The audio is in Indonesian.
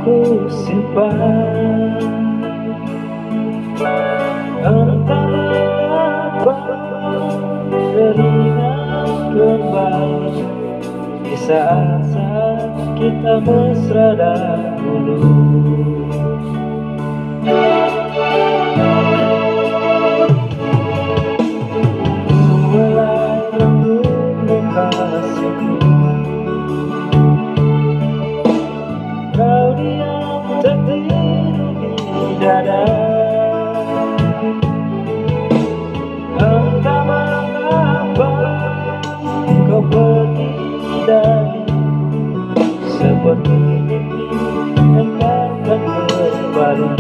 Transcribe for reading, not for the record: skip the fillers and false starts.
ku simpan. Entah mengapa teringat kembali di saat-saat kita mesra dahulu. Mulai rambutmu kasihku, kau diam tertidur di dada. Entah mengapa kau pergi dariku, seperti mimpi yang takkan kembali.